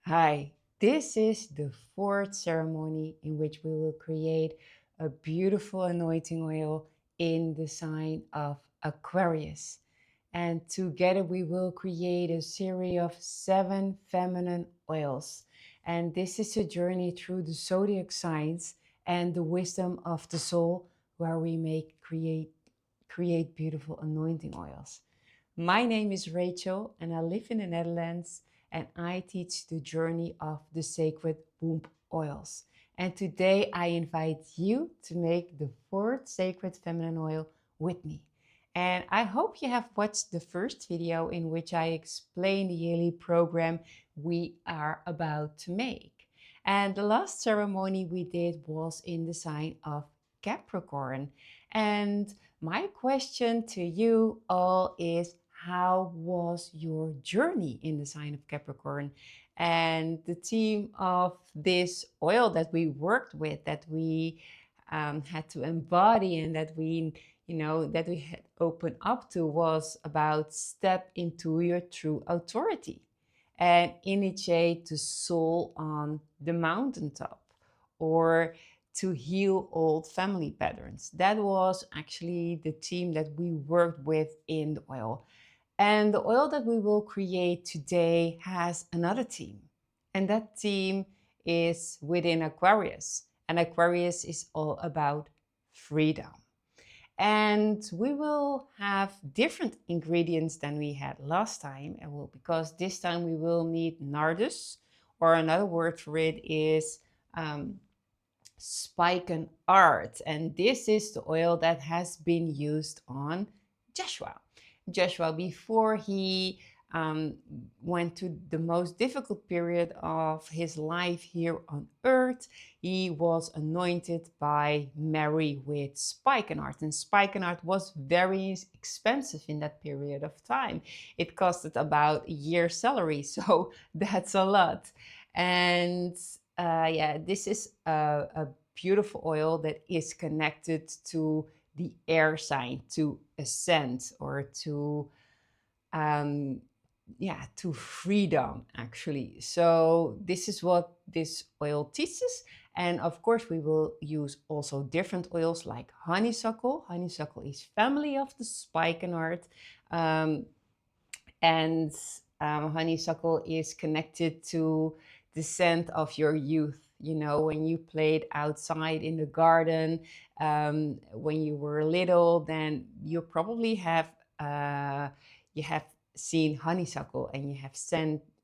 Hi, this is the fourth ceremony in which we will create a beautiful anointing oil in the sign of Aquarius. And together we will create a series of 7 feminine oils. And this is a journey through the zodiac signs and the wisdom of the soul where we create beautiful anointing oils. My name is Rachel and I live in the Netherlands and I teach the journey of the sacred womb oils. And today I invite you to make the fourth sacred feminine oil with me. And I hope you have watched the first video in which I explain the yearly program we are about to make. And the last ceremony we did was in the sign of Capricorn. And my question to you all is, how was your journey in the sign of Capricorn? And the theme of this oil that we worked with, that we had to embody and that we had opened up to, was about step into your true authority and initiate the soul on the mountaintop, or to heal old family patterns. That was actually the theme that we worked with in the oil. And the oil that we will create today has another theme. And that theme is within Aquarius. And Aquarius is all about freedom. And we will have different ingredients than we had last time. Because this time we will need nardus, or another word for it is Spikenard. And this is the oil that has been used on Joshua. Joshua, before he went to the most difficult period of his life here on earth, he was anointed by Mary with spikenard. And spikenard was very expensive in that period of time. It costed about a year's salary, so that's a lot. And yeah, this is a beautiful oil that is connected to the air sign, to ascend, or to to freedom, actually. So this is what this oil teaches. And of course we will use also different oils like honeysuckle. Honeysuckle is family of the spikenard. And honeysuckle is connected to the scent of your youth. You know, when you played outside in the garden, when you were little, then you probably have you have seen honeysuckle, and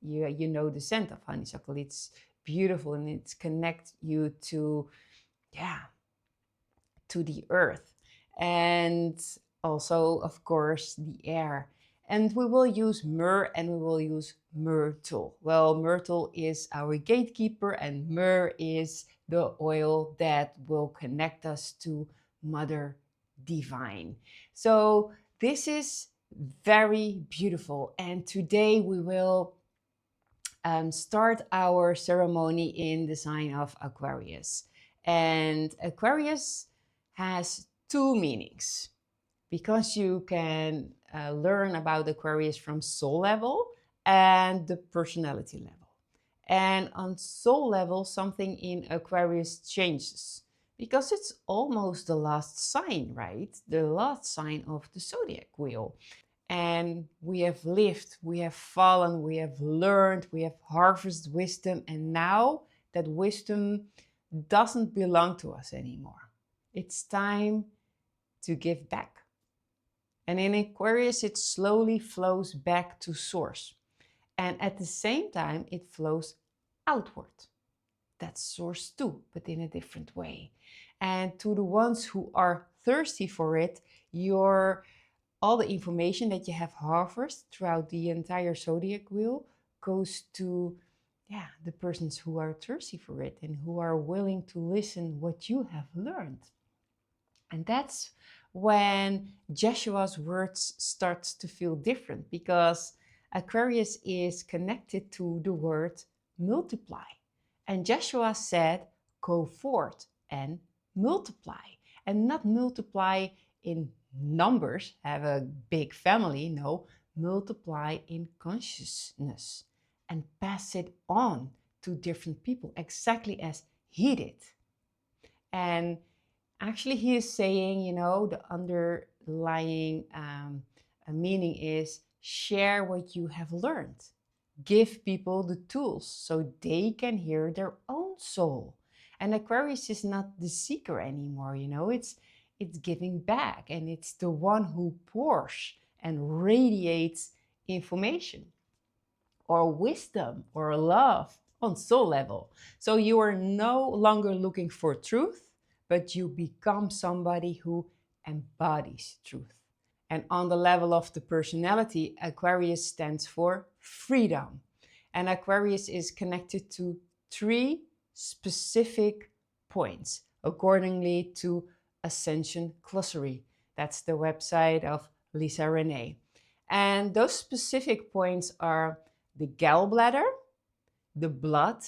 you know the scent of honeysuckle. It's beautiful, and it connects you to the earth, and also of course the air. And we will use myrrh and we will use myrtle. Well, myrtle is our gatekeeper, and myrrh is the oil that will connect us to Mother Divine. So this is very beautiful. And today we will start our ceremony in the sign of Aquarius. And Aquarius has two meanings, because you can learn about Aquarius from soul level and the personality level. And on soul level, something in Aquarius changes, because it's almost the last sign, right? The last sign of the zodiac wheel. And we have lived, we have fallen, we have learned, we have harvested wisdom, and now that wisdom doesn't belong to us anymore. It's time to give back. And in Aquarius, it slowly flows back to source. And at the same time, it flows outward. That's source too, but in a different way. And to the ones who are thirsty for it, all the information that you have harvested throughout the entire zodiac wheel goes to the persons who are thirsty for it and who are willing to listen what you have learned. And that's when Joshua's words starts to feel different, because Aquarius is connected to the word multiply. And Joshua said, go forth and multiply. And not multiply in numbers, have a big family. No, multiply in consciousness. and pass it on to different people, exactly as he did. And actually, he is saying, you know, the underlying meaning is share what you have learned. Give people the tools so they can hear their own soul. And Aquarius is not the seeker anymore, you know, it's giving back, and it's the one who pours and radiates information or wisdom or love on soul level. So you are no longer looking for truth, but you become somebody who embodies truth. And on the level of the personality, Aquarius stands for freedom. And Aquarius is connected to 3 specific points, accordingly to Ascension Glossary. That's the website of Lisa Renee. And those specific points are the gallbladder, the blood,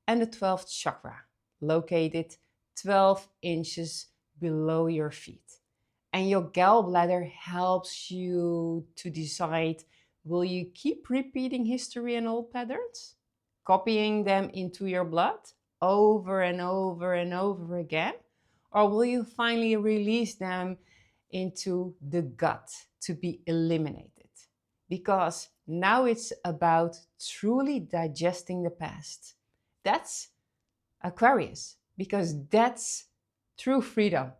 and the 12th chakra, located 12 inches below your feet. And your gallbladder helps you to decide, will you keep repeating history and old patterns, copying them into your blood over and over and over again? Or will you finally release them into the gut to be eliminated? Because now it's about truly digesting the past. That's Aquarius, because that's true freedom,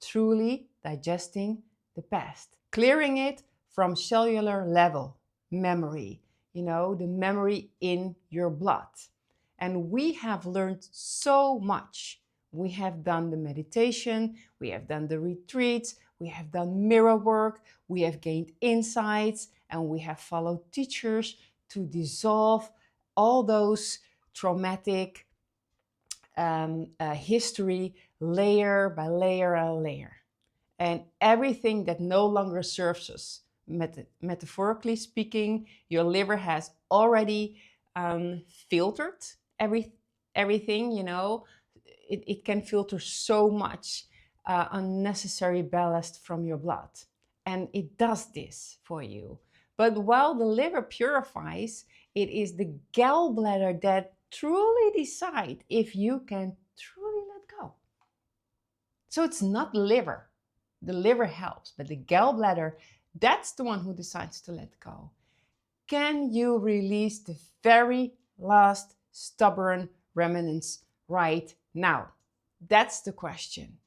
truly digesting the past, clearing it from cellular level, memory, you know, the memory in your blood. And we have learned so much. We have done the meditation, we have done the retreats, we have done mirror work, we have gained insights, and we have followed teachers to dissolve all those traumatic history layer by layer and layer. And everything that no longer serves us, metaphorically speaking, your liver has already filtered everything, you know. It can filter so much unnecessary ballast from your blood. And it does this for you. But while the liver purifies, it is the gallbladder that truly decides if you can truly let go. So it's not the liver. The liver helps, but the gallbladder, that's the one who decides to let go. Can you release the very last stubborn remnants right now? That's the question.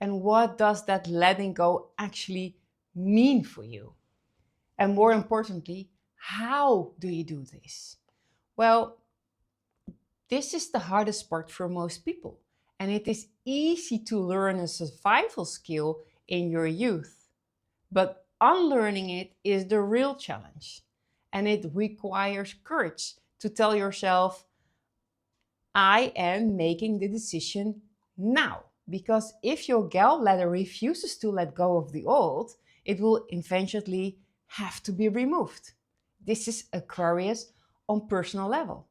And what does that letting go actually mean for you? And more importantly, how do you do this? Well, this is the hardest part for most people. And it is easy to learn a survival skill in your youth. But unlearning it is the real challenge. And it requires courage to tell yourself, I am making the decision now. Because if your gallbladder refuses to let go of the old, it will eventually have to be removed. This is Aquarius on personal level.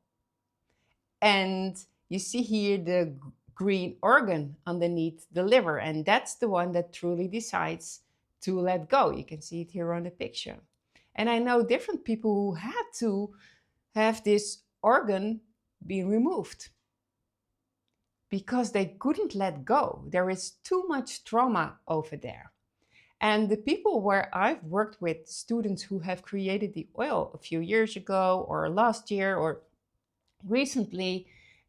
And you see here the green organ underneath the liver, and that's the one that truly decides to let go. You can see it here on the picture. And I know different people who had to have this organ being removed because they couldn't let go. There is too much trauma over there. And the people where I've worked with, students who have created the oil a few years ago or last year or recently,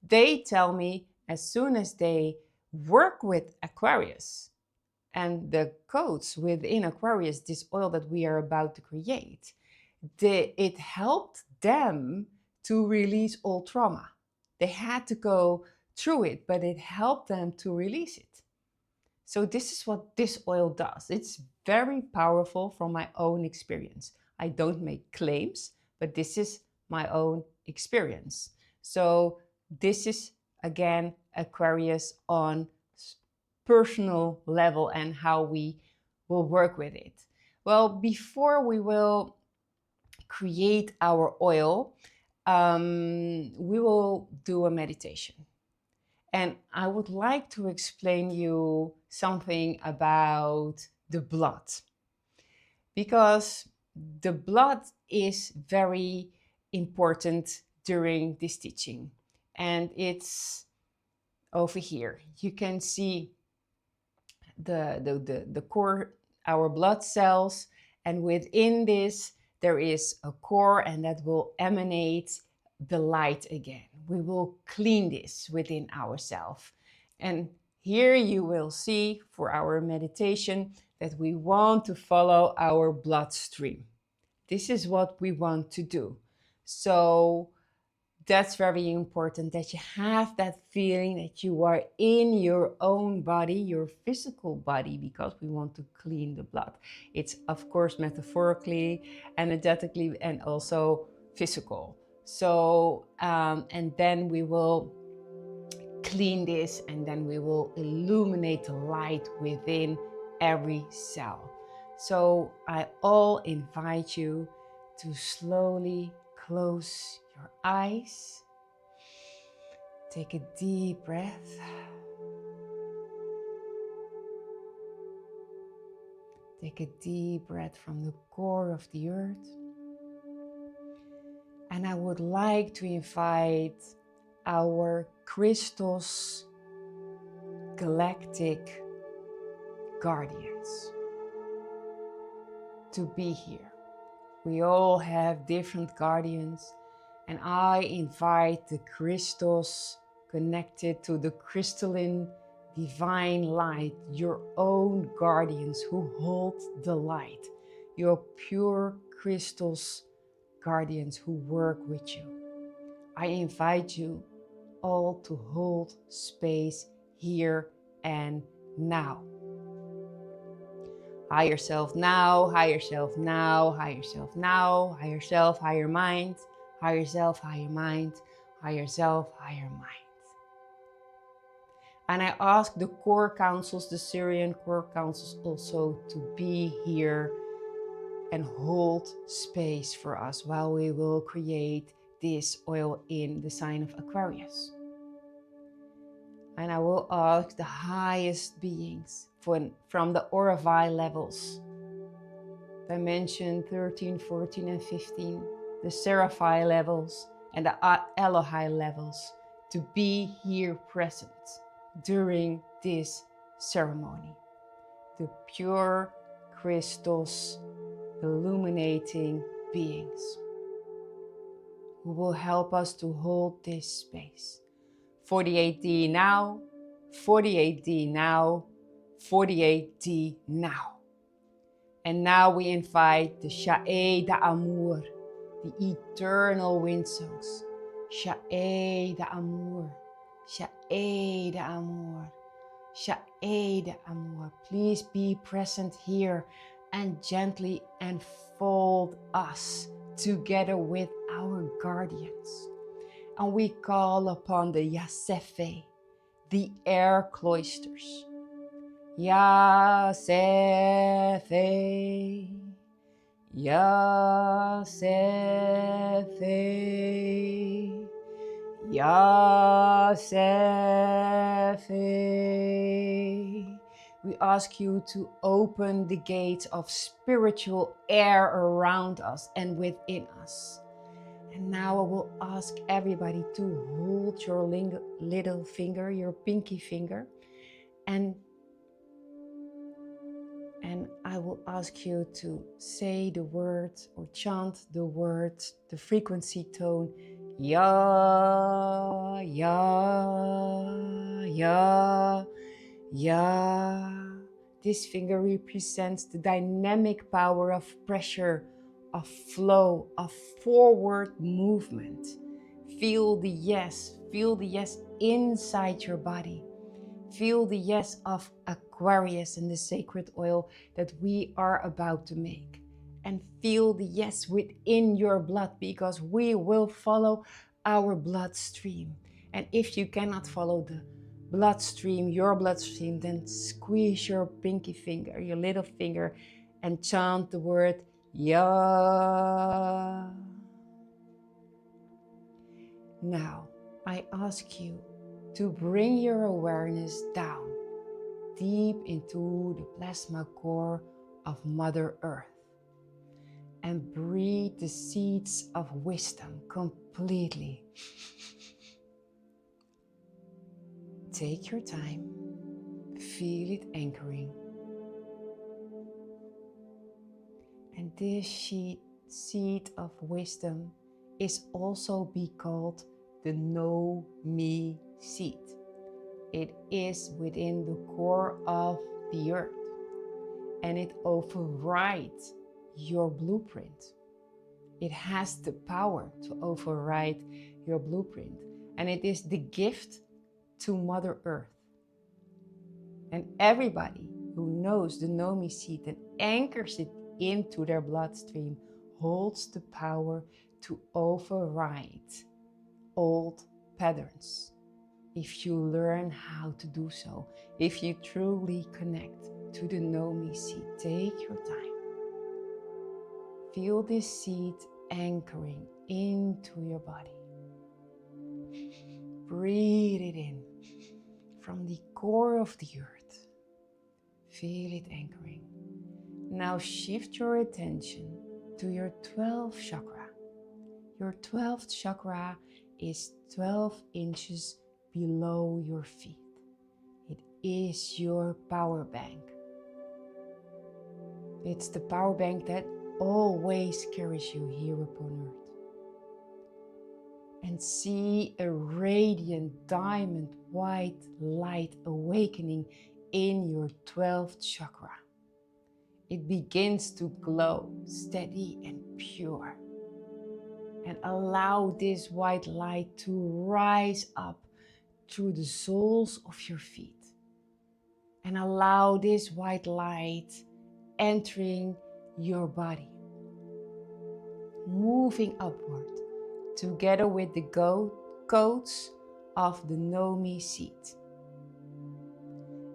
they tell me as soon as they work with Aquarius and the codes within Aquarius, this oil that we are about to create, it helped them to release all trauma. They had to go through it, but it helped them to release it. So this is what this oil does. It's very powerful from my own experience. I don't make claims, but this is my own experience. So this is, again, Aquarius on personal level and how we will work with it. Well, before we will create our oil, we will do a meditation. And I would like to explain you something about the blood. Because the blood is very important during this teaching. And it's over here. You can see the core, our blood cells, and within this there is a core, and that will emanate the light again. We will clean this within ourselves. And here you will see for our meditation that we want to follow our bloodstream. This is what we want to do. So that's very important, that you have that feeling that you are in your own body, your physical body, because we want to clean the blood. It's of course metaphorically, energetically, and also physical. So and then we will clean this, and then we will illuminate the light within every cell. So I all invite you to slowly close your eyes. Take a deep breath. Take a deep breath from the core of the earth. And I would like to invite our crystals, galactic guardians, to be here. We all have different guardians, and I invite the crystals connected to the crystalline divine light, your own guardians who hold the light, your pure crystals guardians who work with you. I invite you all to hold space here and now. Higher self now, higher self now, higher self now, higher self, higher mind, higher self, higher mind, higher self, higher mind. And I ask the core councils, the Syrian core councils also to be here and hold space for us while we will create this oil in the sign of Aquarius. And I will ask the highest beings from the Oravi levels, dimension 13, 14, and 15, the Seraphi levels, and the Elohai levels, to be here present during this ceremony. The pure crystals, illuminating beings who will help us to hold this space. 48D now, 48D now, 48D now. And now we invite the Sha'e d'Amour, the eternal wind songs. Sha'e d'Amour, Sha'e d'Amour, Sha'e d'Amour. Please be present here and gently enfold us together with our guardians. And we call upon the Yasefe, the air cloisters. Yasefe, Yasefe, Yasefe. We ask you to open the gates of spiritual air around us and within us. And now I will ask everybody to hold your little finger, your pinky finger, and I will ask you to say the word or chant the word, the frequency tone, Ya, Ya, Ya, Ya. This finger represents the dynamic power of pressure, of flow, of forward movement. Feel the yes inside your body. Feel the yes of Aquarius and the sacred oil that we are about to make. And feel the yes within your blood, because we will follow our bloodstream. And if you cannot follow the bloodstream, your bloodstream, then squeeze your pinky finger, your little finger, and chant the word Ya. Now, I ask you to bring your awareness down, deep into the plasma core of Mother Earth. and breathe the seeds of wisdom completely. Take your time, feel it anchoring. And this seed of wisdom is also be called the Know Me seed. It is within the core of the earth, and it overrides your blueprint. It has the power to override your blueprint, and it is the gift to Mother Earth. And everybody who knows the Know Me seed and anchors it into their bloodstream holds the power to override old patterns. If you learn how to do so, if you truly connect to the Know Me seed, take your time. Feel this seed anchoring into your body. Breathe it in from the core of the earth. Feel it anchoring. Now shift your attention to your 12th chakra. Your 12th chakra is 12 inches below your feet. It is your power bank. It's the power bank that always carries you here upon earth. And see a radiant diamond white light awakening in your 12th chakra. It begins to glow steady and pure. And allow this white light to rise up through the soles of your feet. And allow this white light entering your body, moving upward together with the codes of the Know Me seed.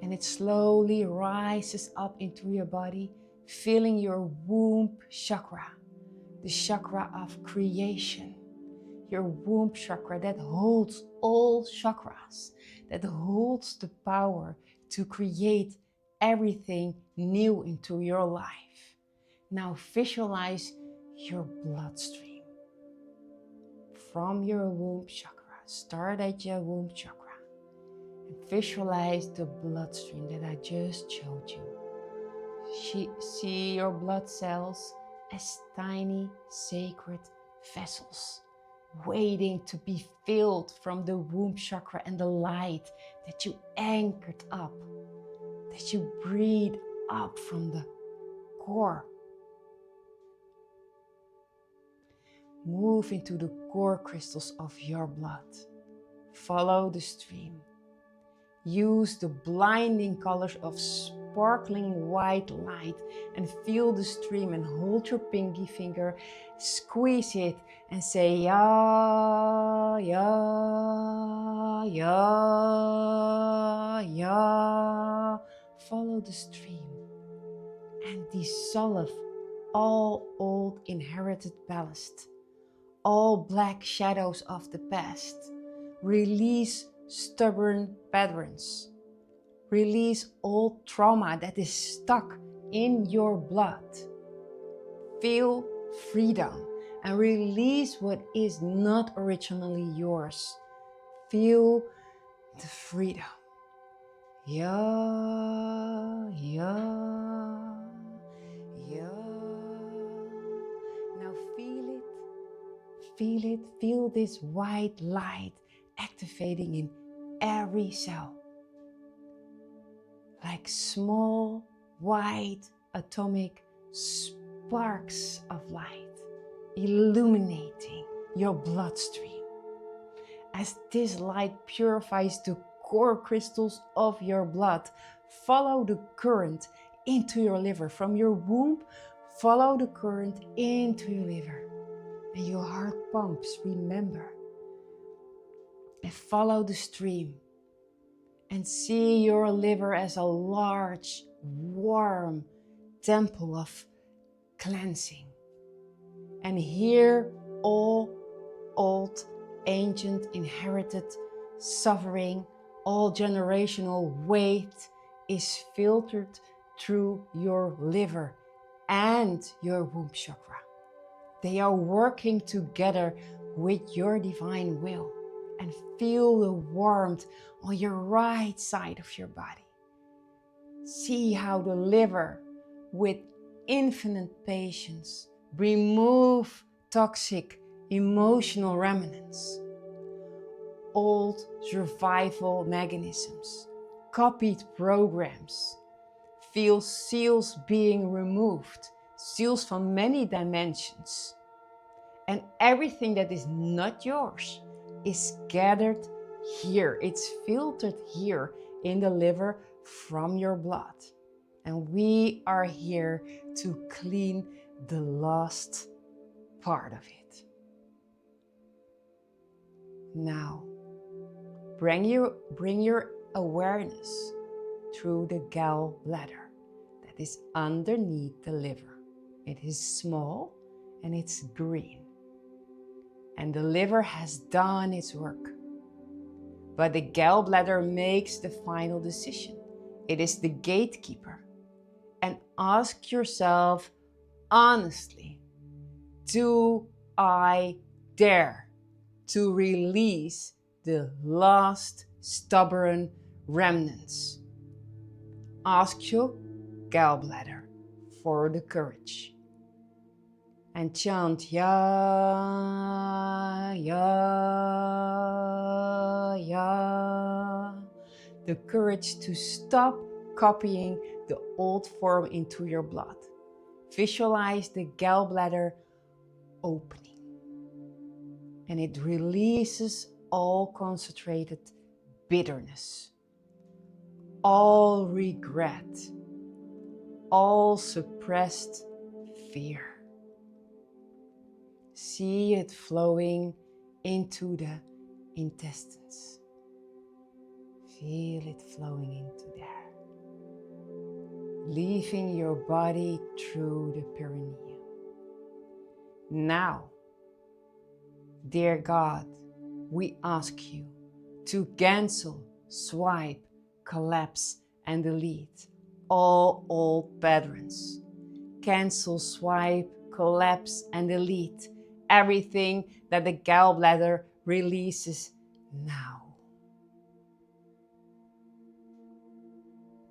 And it slowly rises up into your body, filling your womb chakra, the chakra of creation. Your womb chakra that holds all chakras, that holds the power to create everything new into your life. Now visualize your bloodstream. From your womb chakra, start at your womb chakra and visualize the bloodstream that I just showed you. See your blood cells as tiny sacred vessels waiting to be filled from the womb chakra and the light that you anchored up, that you breathe up from the core. Move into the core crystals of your blood. Follow the stream. Use the blinding colors of sparkling white light and feel the stream, and hold your pinky finger, squeeze it and say ya, ya, ya, ya. Follow the stream and dissolve all old inherited ballast, all black shadows of the past. Release stubborn patterns. Release all trauma that is stuck in your blood. Feel freedom and release what is not originally yours. Feel the freedom. Ya, ya, ya. Now feel this white light activating in every cell. Like small white atomic sparks of light illuminating your bloodstream. As this light purifies the core crystals of your blood, follow the current into your liver. From your womb, follow the current into your liver. And your heart pumps, remember. And follow the stream. And see your liver as a large, warm temple of cleansing. And here all old, ancient, inherited suffering, all generational weight is filtered through your liver and your womb chakra. They are working together with your divine will. And feel the warmth on your right side of your body. See how the liver, with infinite patience, remove toxic emotional remnants, old survival mechanisms, copied programs. Feel seals being removed, seals from many dimensions. And everything that is not yours is gathered here. It's filtered here in the liver from your blood. And we are here to clean the last part of it. Now, bring your awareness through the gallbladder that is underneath the liver. It is small and it's green. And the liver has done its work. But the gallbladder makes the final decision. It is the gatekeeper. And ask yourself honestly, do I dare to release the last stubborn remnants? Ask your gallbladder for the courage. And chant ya, ya, ya. The courage to stop copying the old form into your blood. Visualize the gallbladder opening. And it releases all concentrated bitterness, all regret, all suppressed fear. See it flowing into the intestines. Feel it flowing into there. Leaving your body through the perineum. Now, dear God, we ask you to cancel, swipe, collapse, and delete all old patterns. Cancel, swipe, collapse, and delete everything that the gallbladder releases now.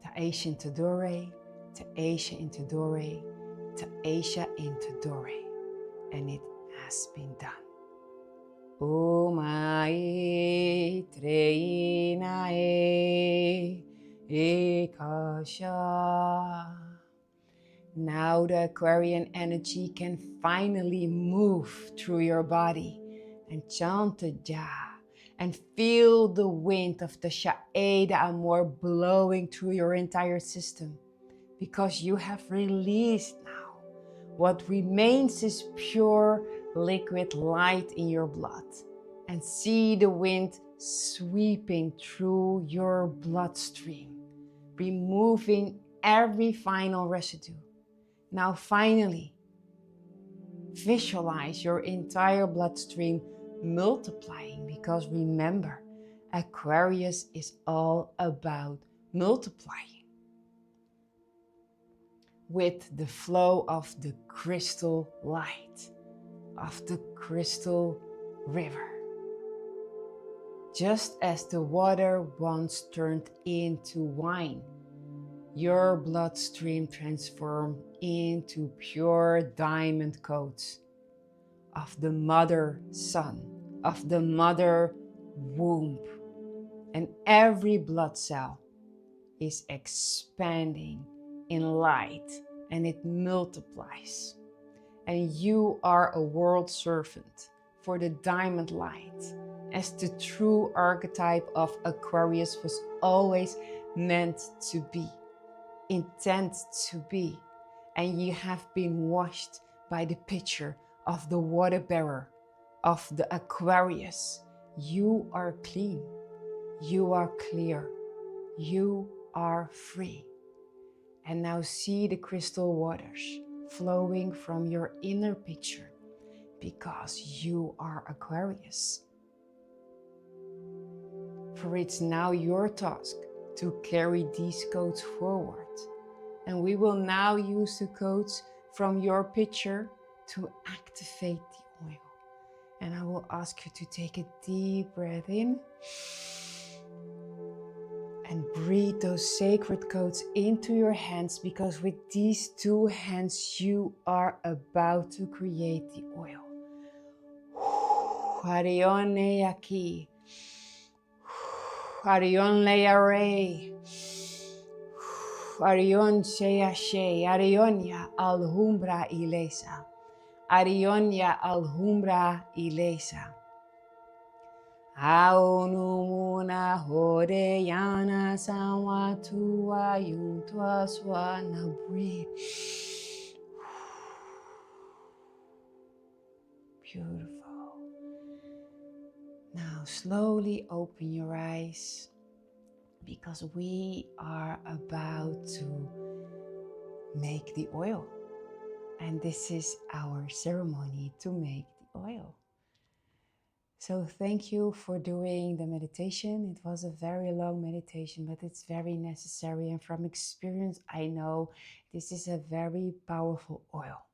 Ta'esha into Dore, Ta'esha into Dore, Ta'esha into Dore. And it has been done. Omai Treinae Ekasha. Now the Aquarian energy can finally move through your body and chant the Ja and feel the wind of the Sha'e Amor blowing through your entire system, because you have released now. What remains is pure liquid light in your blood, and see the wind sweeping through your bloodstream, removing every final residue. Now finally, visualize your entire bloodstream multiplying, because remember, Aquarius is all about multiplying with the flow of the crystal light, of the crystal river. Just as the water once turned into wine, your bloodstream transformed into pure diamond coats of the mother sun, of the mother womb. And every blood cell is expanding in light, and it multiplies. And you are a world servant for the diamond light, as the true archetype of Aquarius was always meant to be, intent to be. And you have been washed by the picture of the water bearer, of the Aquarius. You are clean, you are clear, you are free. And now see the crystal waters flowing from your inner picture, because you are Aquarius. For it's now your task to carry these codes forward. And we will now use the codes from your picture to activate the oil. And I will ask you to take a deep breath in and breathe those sacred codes into your hands, because with these two hands you are about to create the oil. Arione aquí. Arion leare. Arion shea she. Arionia alhumbra ilesa. Arionia alhumbra ilesa. Aonumuna horeyana sawatua yuntua swana. Breathe. Beautiful. Now slowly open your eyes, because we are about to make the oil. And this is our ceremony to make the oil. So thank you for doing the meditation. It was a very long meditation, but it's very necessary. And from experience, I know this is a very powerful oil.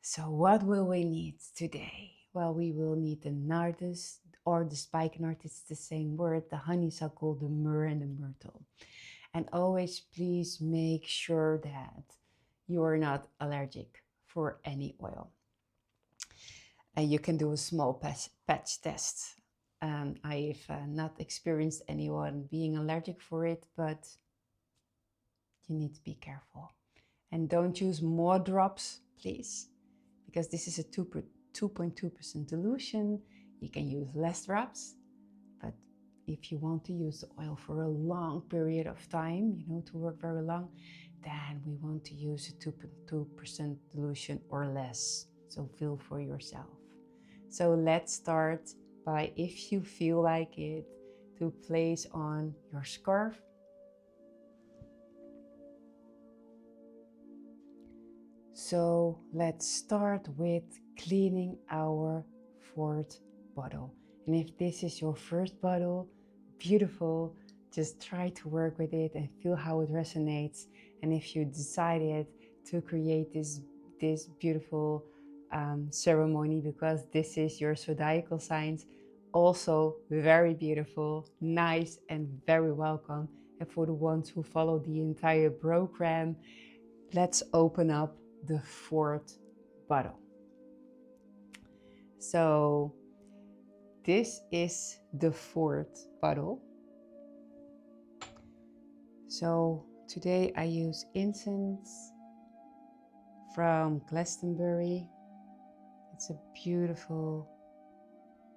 So what will we need today? Well, we will need the nardus, or the spikenard, it's the same word, the honeysuckle, the myrrh, and the myrtle. And always please make sure that you are not allergic for any oil. And you can do a small patch test. I've not experienced anyone being allergic for it, but you need to be careful. And don't use more drops, please, because this is a 2.2% dilution. You can use less drops, but if you want to use the oil for a long period of time, to work very long, then we want to use a 2.2% dilution or less. So feel for yourself. So let's start by, if you feel like it, to place on your scarf. So let's start with cleaning our fourth bottle. And if this is your first bottle, beautiful, just try to work with it and feel how it resonates. And if you decided to create this beautiful ceremony, because this is your zodiacal signs, also very beautiful, nice, and very welcome. And for the ones who follow the entire program, let's open up the fourth bottle. So this is the fourth bottle. So today I use incense from Glastonbury. It's a beautiful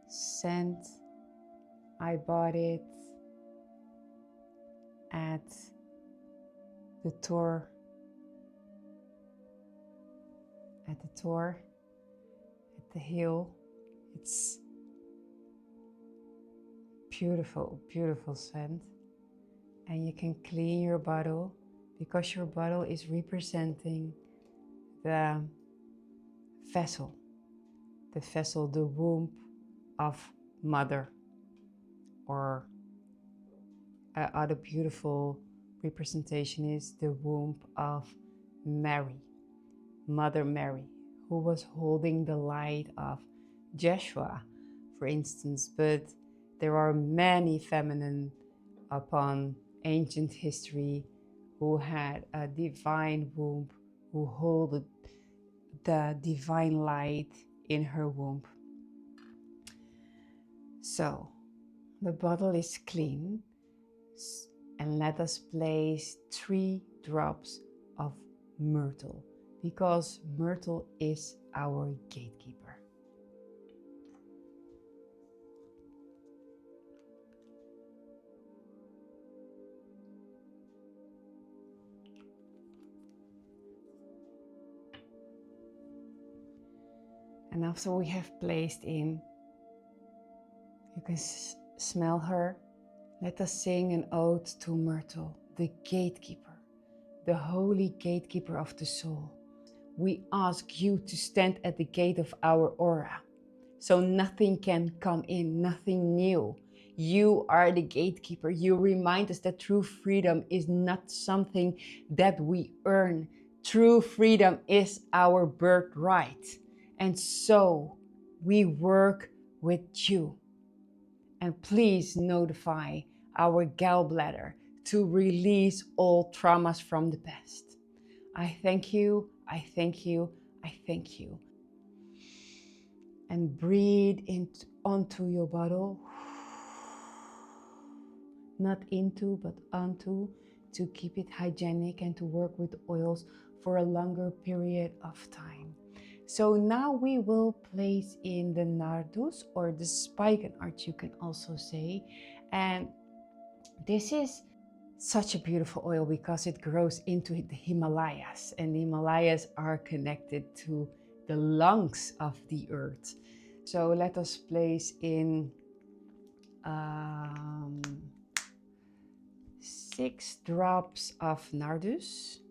scent. I bought it at the tour. At the hill. It's beautiful, beautiful scent. And you can clean your bottle, because your bottle is representing the vessel, the womb of mother, or other beautiful representation is the womb of Mary, Mother Mary, who was holding the light of Joshua, for instance. But there are many feminine upon ancient history who had a divine womb, who held the divine light in her womb. So the bottle is clean, and let us place 3 drops of myrtle, because myrtle is our gatekeeper. And after we have placed in, you can smell her. Let us sing an ode to Myrtle, the gatekeeper, the holy gatekeeper of the soul. We ask you to stand at the gate of our aura, so nothing can come in, nothing new. You are the gatekeeper. You remind us that true freedom is not something that we earn. True freedom is our birthright. And so we work with you. And please notify our gallbladder to release all traumas from the past. I thank you, I thank you, I thank you. And breathe onto your bottle. Not into, but onto, to keep it hygienic and to work with oils for a longer period of time. So now we will place in the nardus, or the spikenard, you can also say. And this is such a beautiful oil because it grows into the Himalayas, and the Himalayas are connected to the lungs of the earth. So let us place in 6 drops of nardus.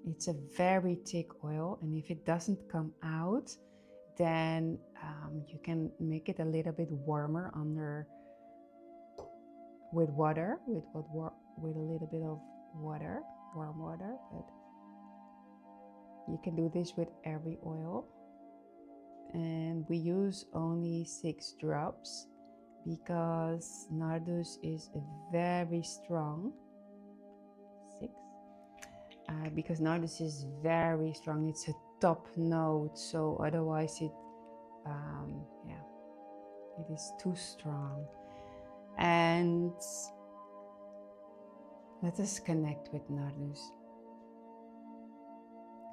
It's a very thick oil, and if it doesn't come out, then you can make it a little bit warmer under with water, with a little bit of water, warm water. But you can do this with every oil, and we use only 6 drops because nardus is very strong. 6. Because nardus is very strong. It's a top note, so otherwise it is too strong. And let us connect with nardus.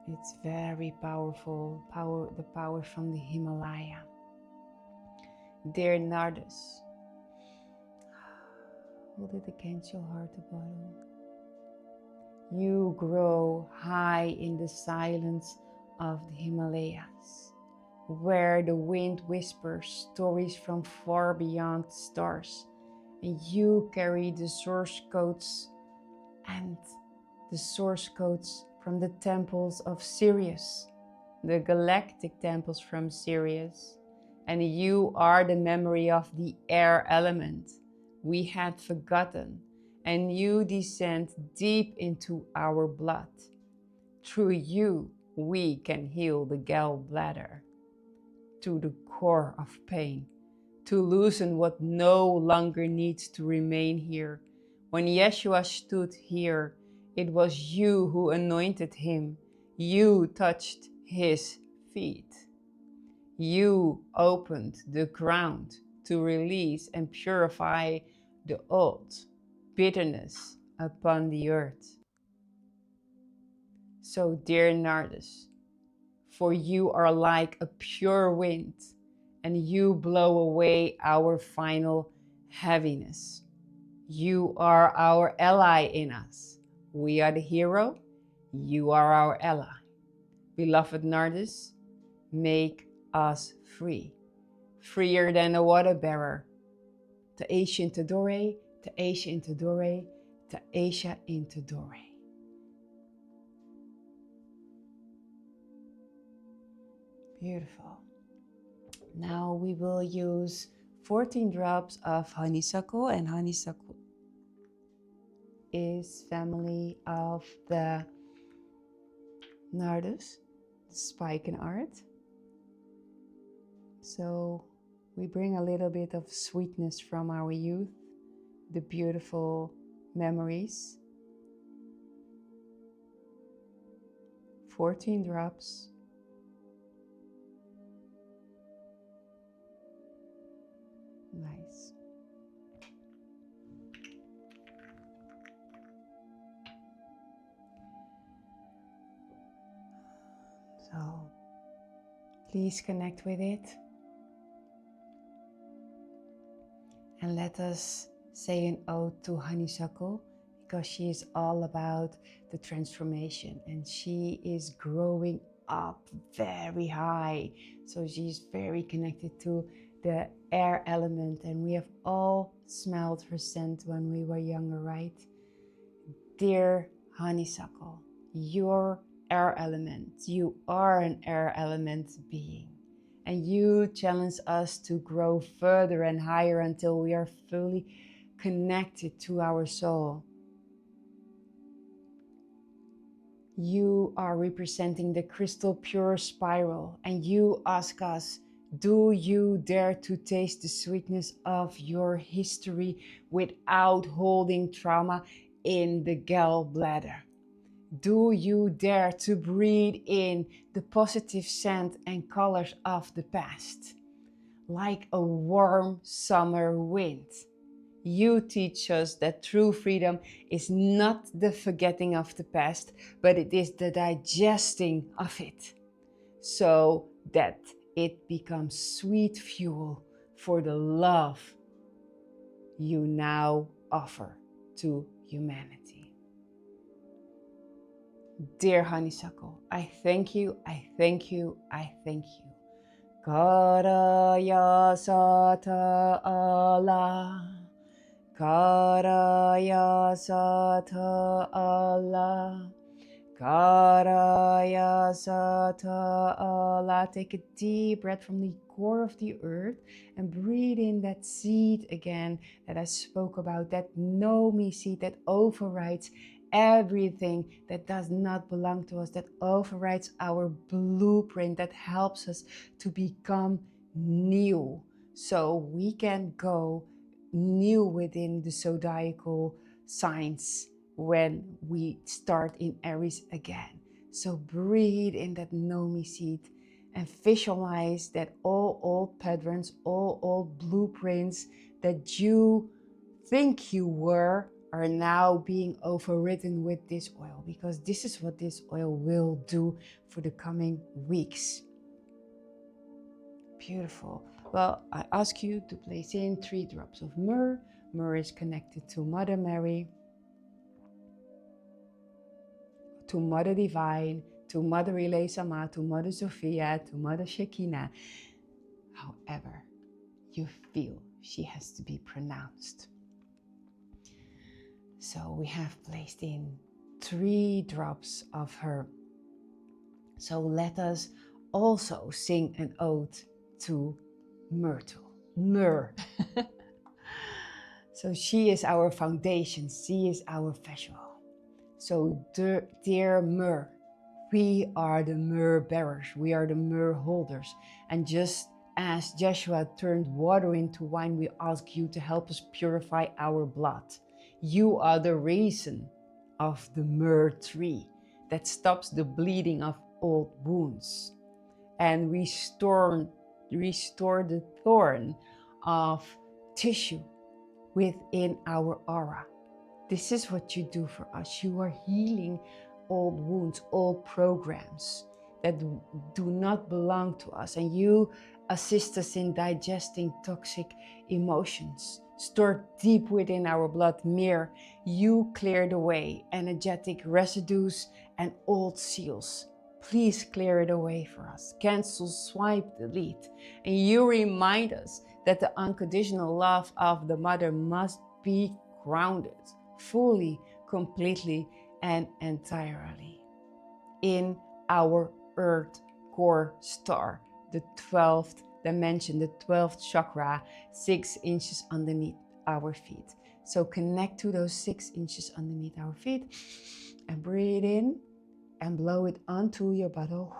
It's very powerful, the power from the Himalaya. Dear nardus, hold it against your heart, the bottle. You grow high in the silence of the Himalayas, where the wind whispers stories from far beyond the stars, and you carry the source codes from the temples of Sirius, the galactic temples from Sirius, and you are the memory of the air element we had forgotten, and you descend deep into our blood. Through you, we can heal the gallbladder to the core of pain, to loosen what no longer needs to remain here. When Yeshua stood here, it was you who anointed him. You touched his feet. You opened the ground to release and purify the old bitterness upon the earth. So, dear nardus, for you are like a pure wind, and you blow away our final heaviness. You are our ally in us. We are the hero, you are our ally. Beloved nardus, make us free, freer than a water bearer. Ta'esha into Dore, Ta'esha into Dore, Ta'esha into Dore. Beautiful. Now we will use 14 drops of honeysuckle, and honeysuckle is family of the nardus, the spikenard. So we bring a little bit of sweetness from our youth, the beautiful memories. 14 drops. Nice. So please connect with it. And let us say an ode to honeysuckle, because she is all about the transformation, and she is growing up very high. So she's very connected to the air element, and we have all smelled her scent when we were younger, right? Dear honeysuckle, your air element, you are an air element being, And you challenge us to grow further and higher until we are fully connected to our soul. You are representing the crystal pure spiral, and you ask us, do you dare to taste the sweetness of your history without holding trauma in the gallbladder? Do you dare to breathe in the positive scent and colors of the past, like a warm summer wind? You teach us that true freedom is not the forgetting of the past, but it is the digesting of it, so that it becomes sweet fuel for the love you now offer to humanity. Dear Honeysuckle, I thank you, I thank you, I thank you. Karaya Sata Allah. Karaya Sata Allah. Karaya Sata Allah. Take a deep breath from the core of the earth and breathe in that seed again that I spoke about, that know me seed that overrides everything that does not belong to us, that overrides our blueprint, that helps us to become new, so we can go new within the zodiacal signs when we start in Aries again. So breathe in that Nomi seed and visualize that all old patterns, all old blueprints that you think you were are now being overridden with this oil, because this is what this oil will do for the coming weeks. Beautiful. Well, I ask you to place in 3 drops of myrrh. Myrrh is connected to Mother Mary, to Mother Divine, to Mother Relay Sama, to Mother Sophia, to Mother Shekinah. However you feel she has to be pronounced. So we have placed in 3 drops of her. So let us also sing an ode to Myrrh. So she is our foundation, she is our visual. So dear Myrrh, we are the myrrh bearers, we are the myrrh holders. And just as Joshua turned water into wine, we ask you to help us purify our blood. You are the reason of the myrrh tree that stops the bleeding of old wounds and restore the thorn of tissue within our aura. This is what you do for us. You are healing old wounds, old programs that do not belong to us, and you assist us in digesting toxic emotions stored deep within our blood. Myrrh, you cleared away energetic residues and old seals. Please clear it away for us. Cancel, swipe, delete. And you remind us that the unconditional love of the mother must be grounded fully, completely, and entirely in our earth core star, the 12th dimension, the 12th chakra, 6 inches underneath our feet. So connect to those 6 inches underneath our feet and breathe in and blow it onto your bottle.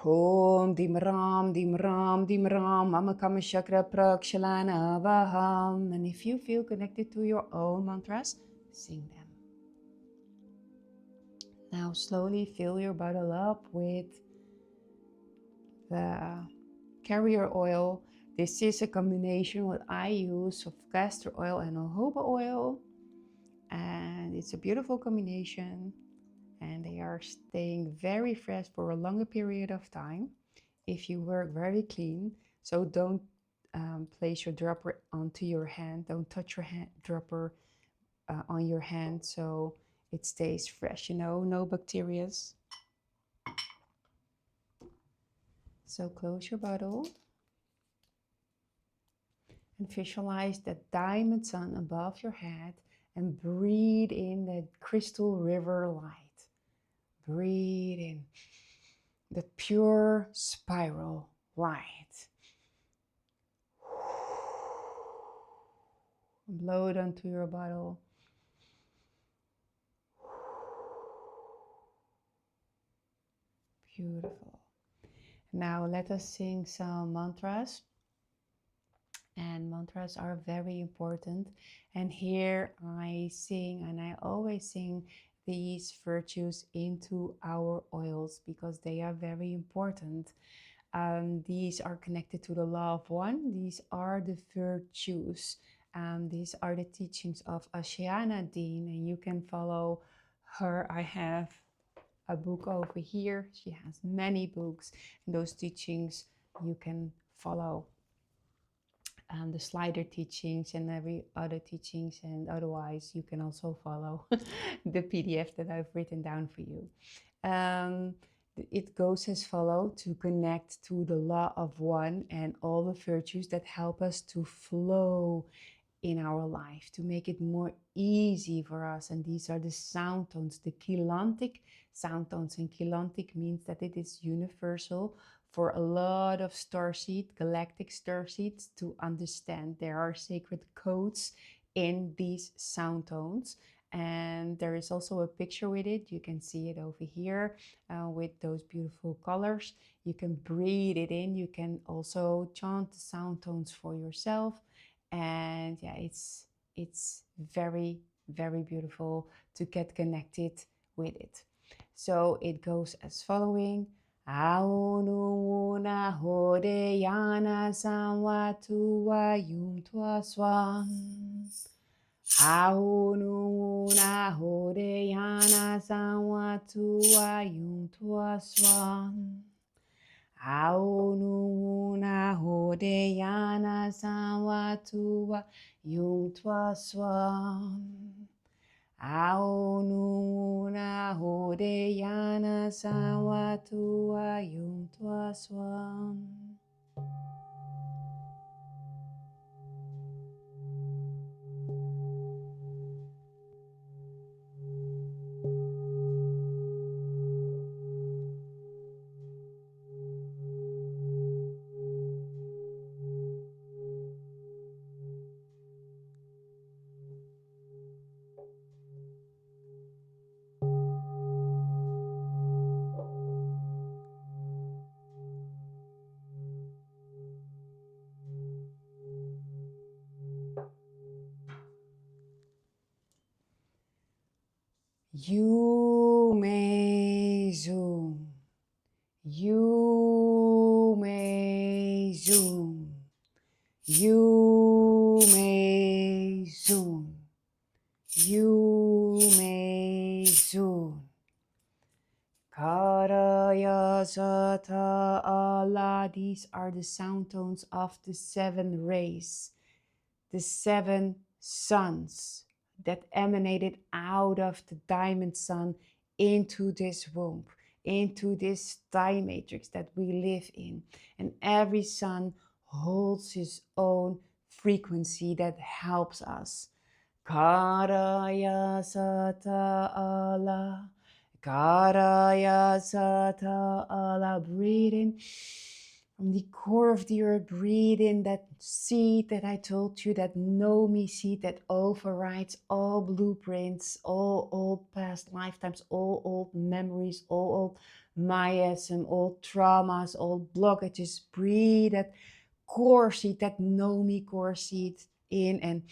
Om dim ram dim ram dim ram amakama chakra prakshalana vaham. And if you feel connected to your own mantras, sing them. Now slowly fill your bottle up with the carrier oil. This is a combination what I use of castor oil and jojoba oil, and it's a beautiful combination, and they are staying very fresh for a longer period of time if you work very clean. So don't place your dropper onto your hand, don't touch your dropper on your hand, so it stays fresh, you know, no bacteria. So close your bottle and visualize that diamond sun above your head and breathe in that crystal river light. Breathe in the pure spiral light. Blow it onto your bottle. Beautiful. Now let us sing some mantras. And mantras are very important. And here I sing, and I always sing these virtues into our oils because they are very important. These are connected to the law of one. These are the virtues. These are the teachings of Ashiana Dean, and you can follow her. I have a book over here. She has many books, and those teachings you can follow. The slider teachings and every other teachings, and otherwise you can also follow the PDF that I've written down for you. It goes as follows: to connect to the law of one and all the virtues that help us to flow in our life, to make it more easy for us. And these are the sound tones, the chelantic sound tones. And chelantic means that it is universal for a lot of starseed, galactic starseeds to understand. There are sacred codes in these sound tones, and there is also a picture with it. You can see it over here with those beautiful colors. You can breathe it in. You can also chant the sound tones for yourself. And yeah, it's very, very beautiful to get connected with it. So it goes as following: Aununa hode yana samwatu wa yum tua swan. Aununa hode yana samwatu wa yum tua swan. Aununa hode yana samwatu wa yum tua swan. Aununa hode yana samwatu wa yum tua swan. You may zoom. You may zoom. You may zoom. You may zoom. Karaya Sata Allah. These are the sound tones of the 7 rays, the 7 suns that emanated out of the diamond sun into this womb, into this time matrix that we live in. And every sun holds his own frequency that helps us. Karaya Sata Allah. Karaya Sata Allah. Breathe in from the core of the earth. Breathe in that seed that I told you, that know me seed that overrides all blueprints, all old past lifetimes, all old memories, all old miasm, all traumas, all blockages. Breathe that core seed, that know me core seed in, and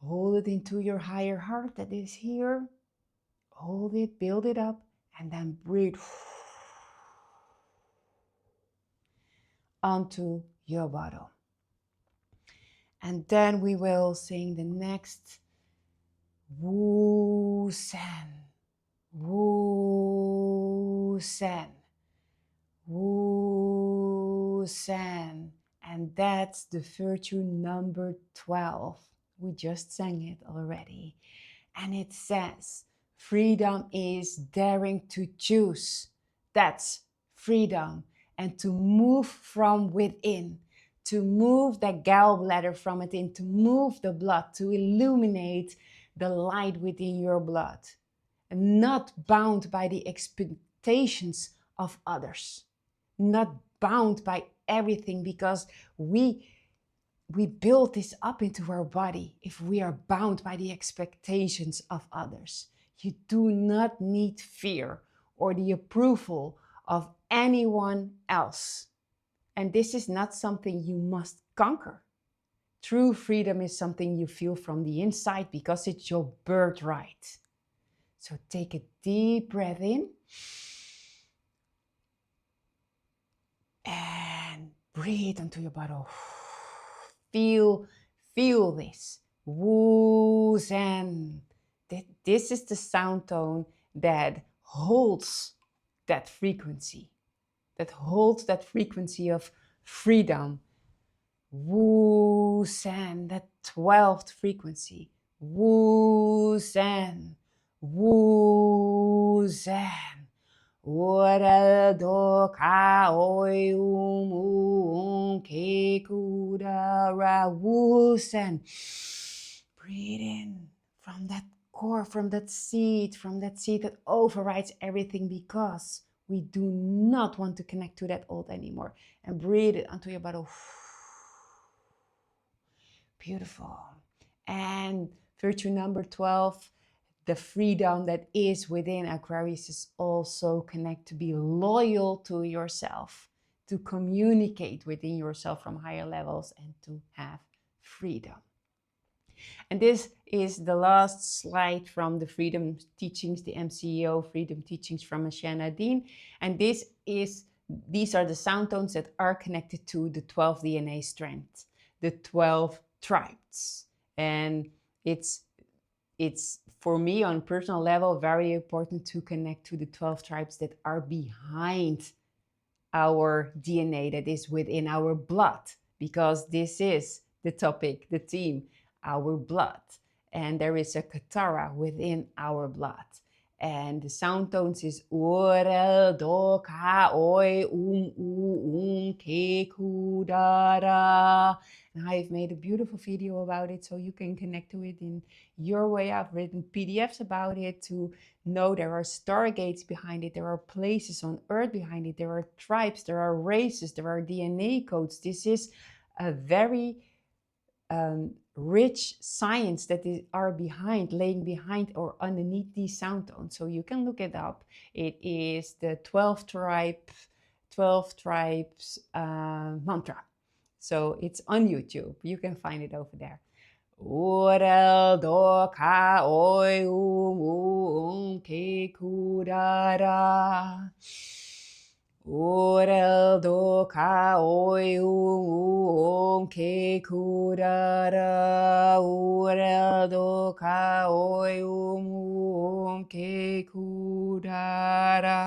hold it into your higher heart that is here. Hold it, build it up, and then breathe onto your bottle. And then we will sing the next Wu San, Wu San, Wu San. And that's the virtue number 12. We just sang it already. And it says, freedom is daring to choose. That's freedom. And to move from within, to move the gallbladder from within, to move the blood, to illuminate the light within your blood. And not bound by the expectations of others, not bound by everything, because we build this up into our body if we are bound by the expectations of others. You do not need fear or the approval of anyone else. And this is not something you must conquer. True freedom is something you feel from the inside because it's your birthright. So take a deep breath in and breathe into your bottle. Feel this. Woo Zen. This is the sound tone that holds that frequency. That holds that frequency of freedom. Woo Zen, that 12th frequency. Woo Zen. Woo Zen. Ora do ka oi ke kudara woo Zen. Breathe in from that core, from that seed that overrides everything, because we do not want to connect to that old anymore. And breathe it onto your bottle. Beautiful. And virtue number 12, the freedom that is within Aquarius is also connect to be loyal to yourself, to communicate within yourself from higher levels, and to have freedom. And this is the last slide from the Freedom Teachings, the MCEO Freedom Teachings from Ashana Dean. And these are the sound tones that are connected to the 12 DNA strands, the 12 tribes. And it's for me on personal level very important to connect to the 12 tribes that are behind our DNA, that is within our blood, because this is the topic, the theme, our blood. And there is a katara within our blood. And the sound tones is orel do ka oi ke kudara. And I've made a beautiful video about it, so you can connect to it in your way. I've written PDFs about it to know there are stargates behind it. There are places on Earth behind it. There are tribes, there are races, there are DNA codes. This is a very rich science that are laying behind or underneath these sound tones. So you can look it up. It is the 12 tribes mantra. So it's on YouTube. You can find it over there. Orel do ka oi ke kudara. Orel do ka oi ke kudara. Orel do ka oi ke kudara.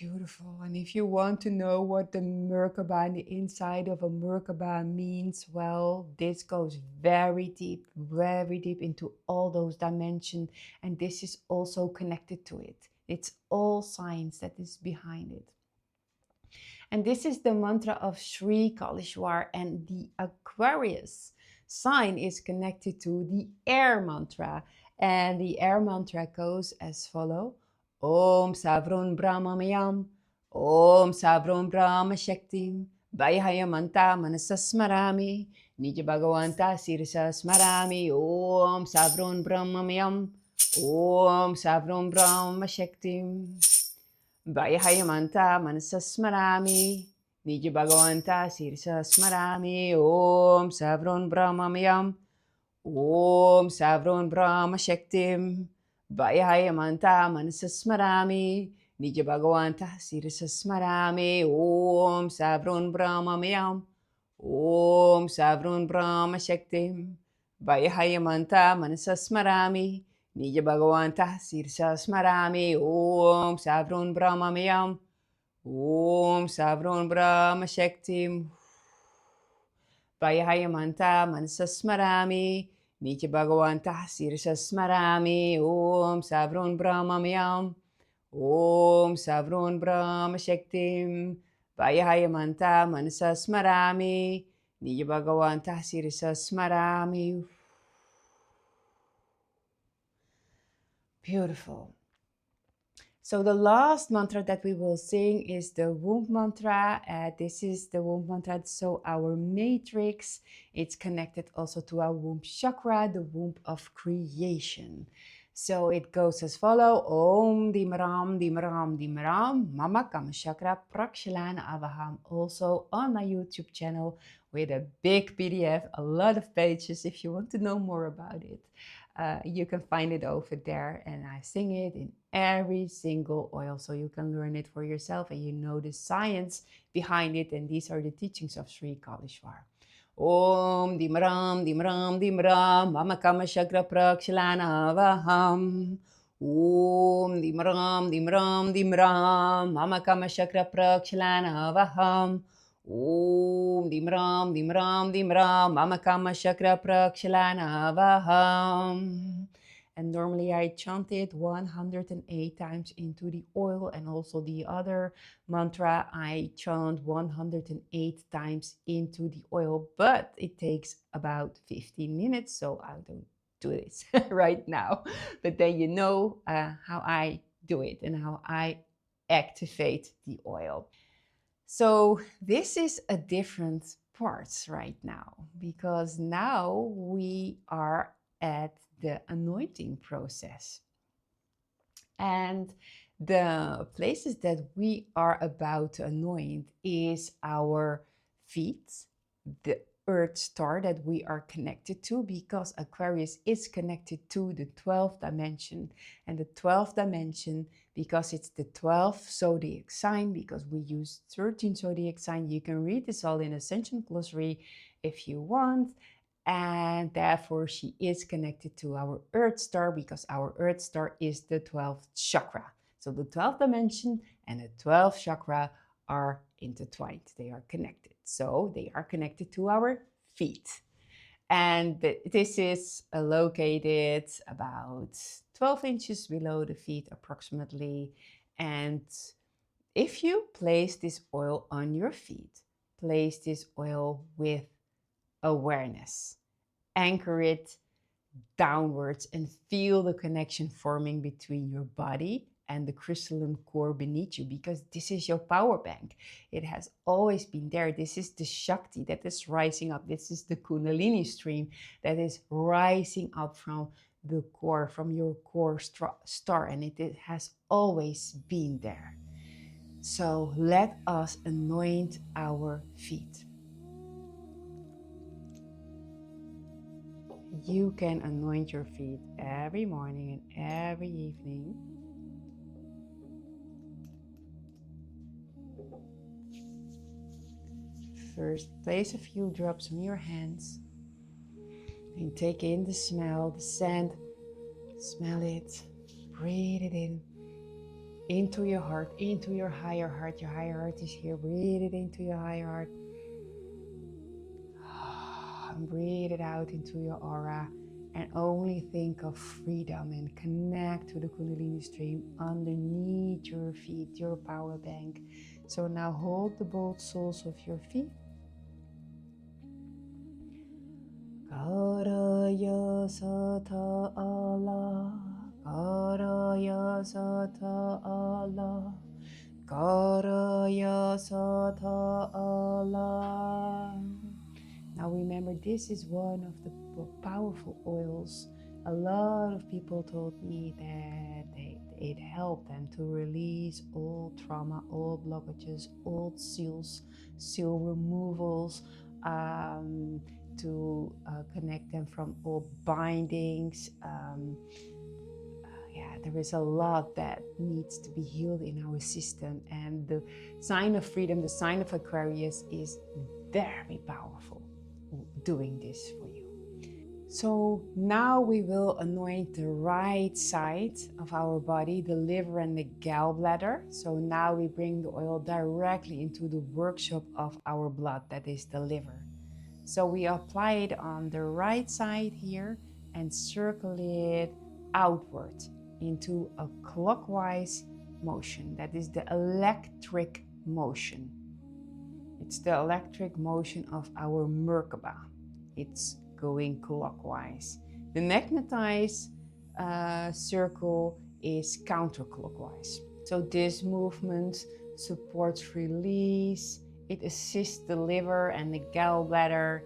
Beautiful. And if you want to know what the Merkaba and the inside of a Merkaba means, well, this goes very deep into all those dimensions. And this is also connected to it. It's all science that is behind it. And this is the mantra of Sri Kalishwar, and the Aquarius sign is connected to the air mantra. And the air mantra goes as follows. Om Savrun Brahmamayam, Om Savrun Brahma Shaktim, Vayahayamanta Manasasmarami, Nija Bhagavanta Sirsa Smarami, Om Savrun Brahmamayam, Om Savrun Brahma Shaktim, Vayahayamanta Manasasmarami, Nija Bhagavanta Sirsa Smarami, Om Savrun Brahmamayam, Om Savrun Brahma Shaktim, Vayahayamanta Manasasmarami, Nija Bhagavanta Sirasasmarami, Om Savrun Brahmamayam, Om Savrun Brahma Shaktim, Vayahayamanta Manasasmarami, Nija Bhagavanta Sirasasmarami, Om Savrun Brahmamayam, Om Savrun Brahma Shaktim, Vayahayamanta Manasasmarami, Nitya Bhagavanta Sirsa Smarami, Om Savrun Brahmamayam, Om Savrun Brahma Shaktim, Vayahayamanta Manasa Smarami, Nitya Bhagavanta Sirsa Smarami. Beautiful. So the last mantra that we will sing is the womb mantra. This is the womb mantra, so our matrix. It's connected also to our womb chakra, the womb of creation. So it goes as follow: Om Dimram Dimram Dimram Mama Kama Chakra Prakshalana Avaham. Also on my YouTube channel with a big PDF, a lot of pages if you want to know more about it. You can find it over there, and I sing it in every single oil so you can learn it for yourself and you know the science behind it. And these are the teachings of Sri Kalishwar. Om Dimram Dimram Dimram Mama Kama Chakra Prakshalana Vaham. Om Dimram Dimram Dimram Mama Kama Chakra Prakshalana Vaham. Om Dimram Dimram Dimram Mama Kama Chakra Prakshalana Vaham. And normally I chant it 108 times into the oil, and also the other mantra I chant 108 times into the oil, but it takes about 15 minutes, so I don't do this right now. But then you know how I do it and how I activate the oil. So this is a different part right now, because now we are at the anointing process. And the places that we are about to anoint is our feet, the earth star that we are connected to, because Aquarius is connected to the 12th dimension. And the 12th dimension, because it's the 12th zodiac sign, because we use 13 zodiac sign. You can read this all in Ascension Glossary if you want. And therefore she is connected to our earth star, because our earth star is the 12th chakra. So the 12th dimension and the 12th chakra are intertwined. They are connected. So they are connected to our feet. And this is located about 12 inches below the feet approximately. And if you place this oil on your feet, place this oil with awareness. Anchor it downwards and feel the connection forming between your body and the crystalline core beneath you, because this is your power bank. It has always been there. This is the Shakti that is rising up. This is the Kundalini stream that is rising up from the core, from your core star, and it has always been there. So let us anoint our feet. You can anoint your feet every morning and every evening. First, place a few drops on your hands and take in the smell, the scent. Smell it, breathe it in, into your heart, into your higher heart. Your higher heart is here. Breathe it into your higher heart. And breathe it out into your aura. And only think of freedom and connect to the Kundalini stream underneath your feet, your power bank. So now hold the both soles of your feet. Karaya Sata Allah, Karaya Sata Allah, Karaya Sata Allah. Now remember, this is one of the powerful oils. A lot of people told me that it helped them to release all trauma, all blockages, old seals, seal removals, to connect them from all bindings. There is a lot that needs to be healed in our system, and the sign of freedom, the sign of Aquarius, is very powerful doing this for you. So now we will anoint the right side of our body, the liver and the gallbladder. So now we bring the oil directly into the workshop of our blood, that is the liver. So we apply it on the right side here and circle it outward into a clockwise motion. That is the electric motion. It's the electric motion of our Merkaba. It's going clockwise. The magnetized circle is counterclockwise. So this movement supports release. It assists the liver and the gallbladder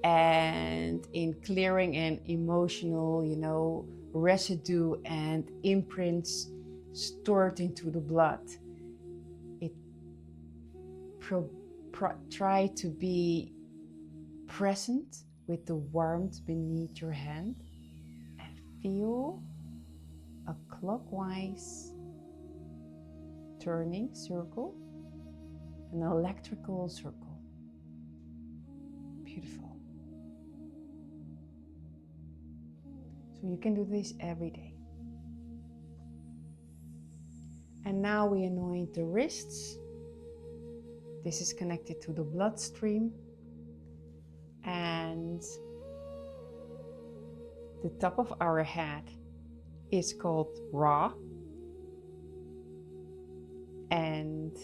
and in clearing an emotional, residue and imprints stored into the blood. It try to be present with the warmth beneath your hand and feel a clockwise turning circle, an electrical circle. Beautiful. So you can do this every day. And now we anoint the wrists. This is connected to the bloodstream. And the top of our head is called Ra. And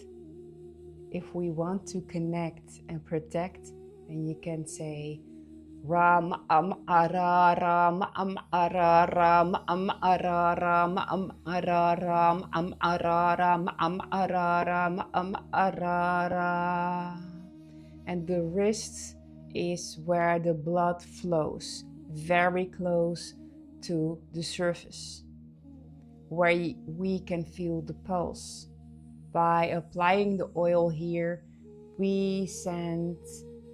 if we want to connect and protect, then you can say Ram Araram Araram Araram Araram Araram Araram Arara. And the wrists is where the blood flows, very close to the surface, where we can feel the pulse. By applying the oil here, we send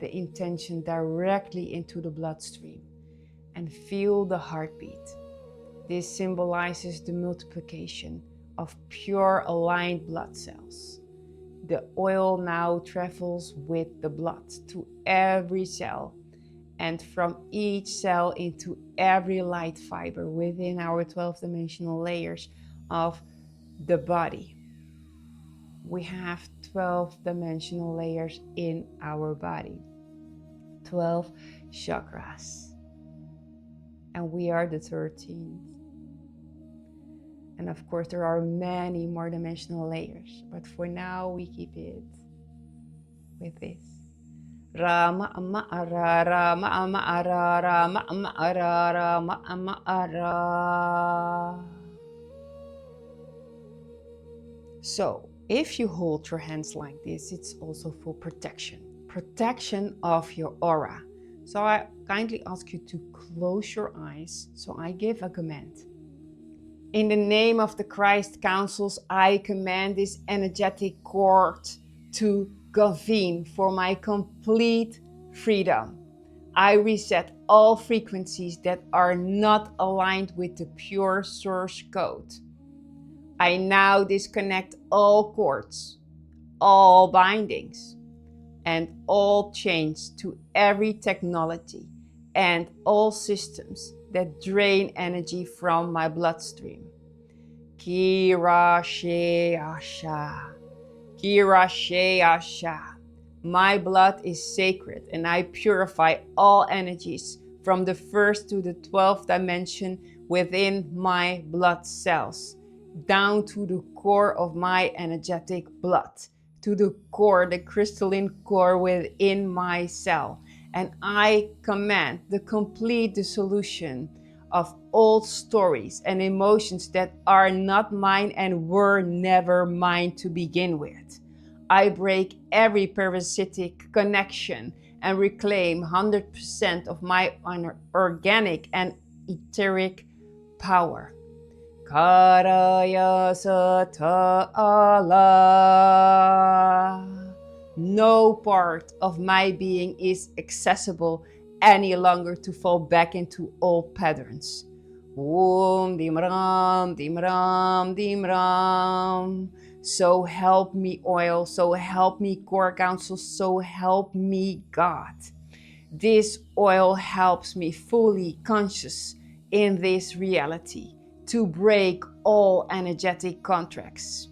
the intention directly into the bloodstream and feel the heartbeat. This symbolizes the multiplication of pure aligned blood cells. The oil now travels with the blood to every cell, and from each cell into every light fiber within our 12-dimensional layers of the body. We have 12-dimensional layers in our body, 12 chakras, and we are the 13th. And of course there are many more dimensional layers, but for now we keep it with this. Rama amma ara rama amma ara rama amma ara rama amma ara. So if you hold your hands like this, it's also for protection of your aura. So I kindly ask you to close your eyes. So I give a command. In the name of the Christ councils, I command this energetic cord to convene for my complete freedom. I reset all frequencies that are not aligned with the pure source code. I now disconnect all cords, all bindings, and all chains to every technology and all systems that drain energy from my bloodstream. Kira She Asha. Kira She Asha. My blood is sacred and I purify all energies from the 1st to the 12th dimension within my blood cells, down to the core of my energetic blood, to the core, the crystalline core within my cell. And I command the complete dissolution of old stories and emotions that are not mine and were never mine to begin with. I break every parasitic connection and reclaim 100% of my organic and etheric power. Karaya Sata Allah. No part of my being is accessible any longer to fall back into old patterns. Om Dim Ram, Dim Ram, Dim Ram. So help me oil, so help me core council, so help me God. This oil helps me fully conscious in this reality to break all energetic contracts,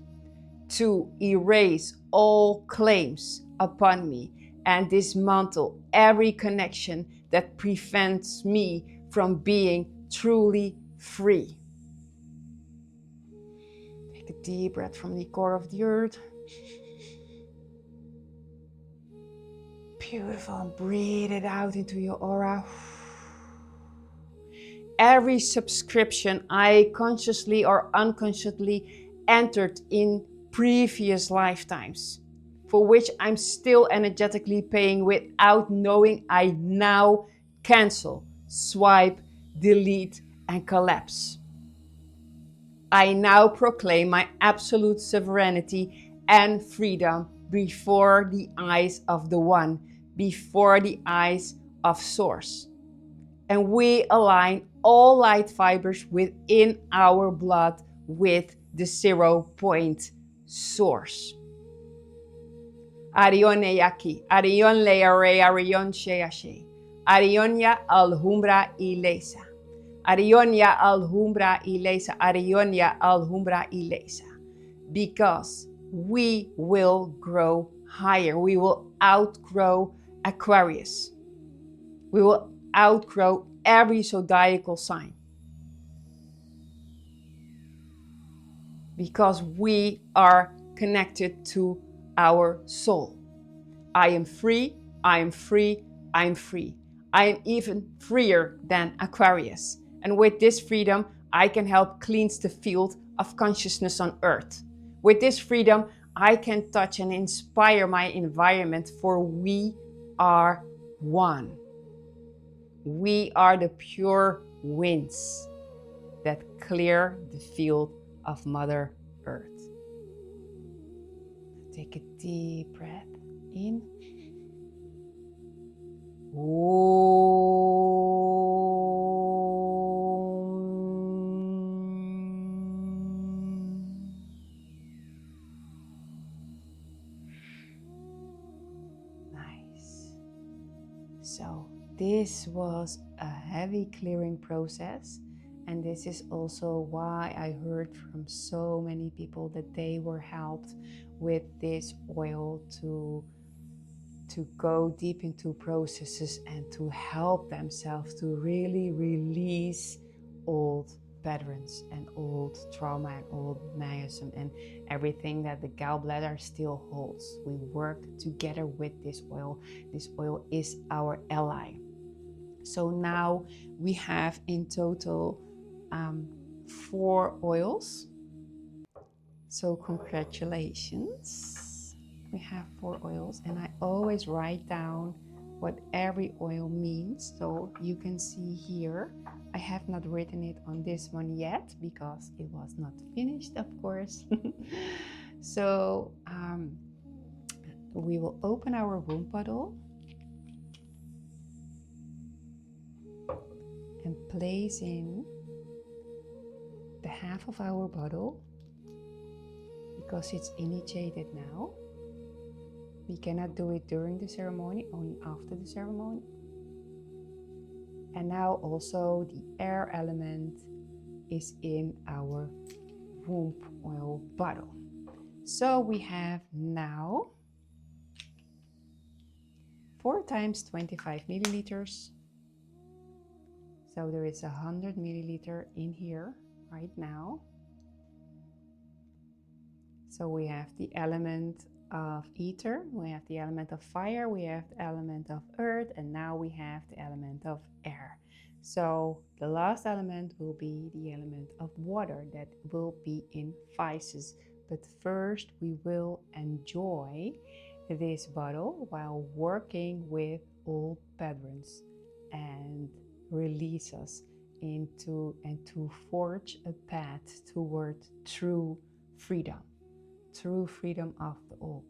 to erase all claims upon me and dismantle every connection that prevents me from being truly free. Take a deep breath from the core of the earth. Beautiful. Breathe it out into your aura. Every subscription I consciously or unconsciously entered in previous lifetimes, for which I'm still energetically paying without knowing. I now cancel, swipe, delete, and collapse. I now proclaim my absolute sovereignty and freedom before the eyes of the One, before the eyes of Source. And we align all light fibers within our blood with the 0-point source. Arion Yaki, Arion Leare, Arion Sheashe, Arionia Alhumbra Ilesa. Arionia Alhumbra Ilesa, Arionia Alhumbra Ilesa. Because we will grow higher. We will outgrow Aquarius. We will outgrow every zodiacal sign. Because we are connected to our soul. I am free, I am free, I am free. I am even freer than Aquarius. And with this freedom, I can help cleanse the field of consciousness on Earth. With this freedom, I can touch and inspire my environment, for we are one. We are the pure winds that clear the field of Mother Earth. Take a deep breath in. Nice. So this was a heavy clearing process. And this is also why I heard from so many people that they were helped with this oil to go deep into processes and to help themselves to really release old patterns and old trauma and old miasm and everything that the gallbladder still holds. We worked together with this oil. This oil is our ally. So now we have in total 4 oils. So congratulations. We have 4 oils, and I always write down what every oil means. So you can see here, I have not written it on this one yet because it was not finished, of course. So we will open our womb bottle and place in the half of our bottle, because it's initiated now. We cannot do it during the ceremony, only after the ceremony. And now also the air element is in our womb oil bottle. So we have now 4 times 25 milliliters. So there is 100 milliliter in here right now. So we have the element of ether, we have the element of fire, we have the element of earth, and now we have the element of air. So the last element will be the element of water that will be in phases. But first we will enjoy this bottle while working with old patterns and release us into and to forge a path toward true freedom of the old,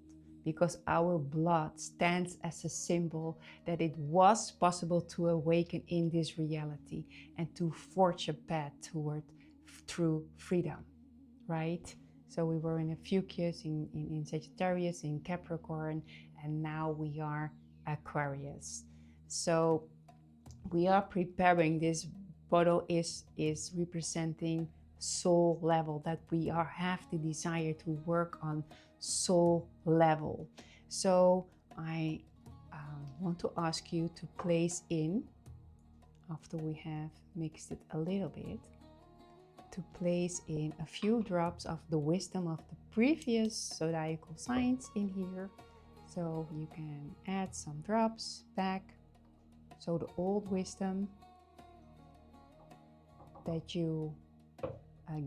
because our blood stands as a symbol that it was possible to awaken in this reality and to forge a path toward true freedom, right? So we were in a Fucus, in Sagittarius, in Capricorn, and now we are Aquarius. So we are preparing. This bottle is representing soul level, that we have the desire to work on soul level. So I want to ask you to place in, after we have mixed it a little bit, to place in a few drops of the wisdom of the previous zodiacal signs in here. So you can add some drops back. So the old wisdom that you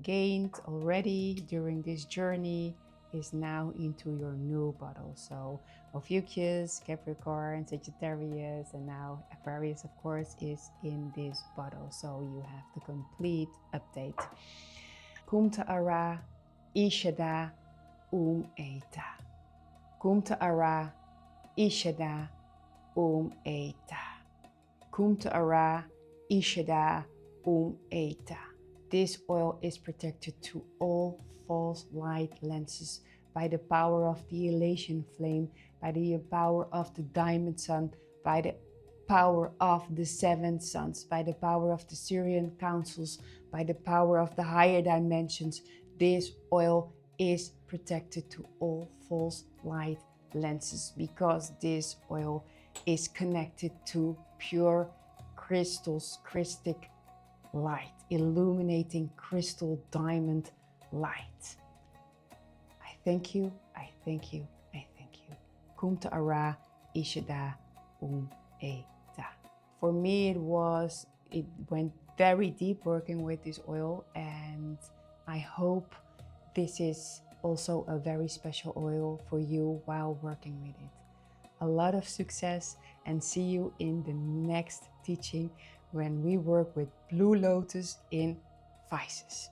gained already during this journey is now into your new bottle. So Ophiuchus, Capricorn, Sagittarius, and now Aquarius, of course, is in this bottle. So you have the complete update. Kumta Ara, Ishada, Eta. Kumta Ara, Ishada, Eta. Kumta Ara, Ishada, Eta. This oil is protected to all false light lenses by the power of the elation flame, by the power of the diamond sun, by the power of the seven suns, by the power of the Syrian councils, by the power of the higher dimensions. This oil is protected to all false light lenses because this oil is connected to pure crystals, crystic light, illuminating crystal diamond light. I thank you, I thank you, I thank you. Kumta Ara, Ishada, Eta. For me, it went very deep working with this oil, and I hope this is also a very special oil for you while working with it. A lot of success, and see you in the next teaching when we work with Blue Lotus in Vices.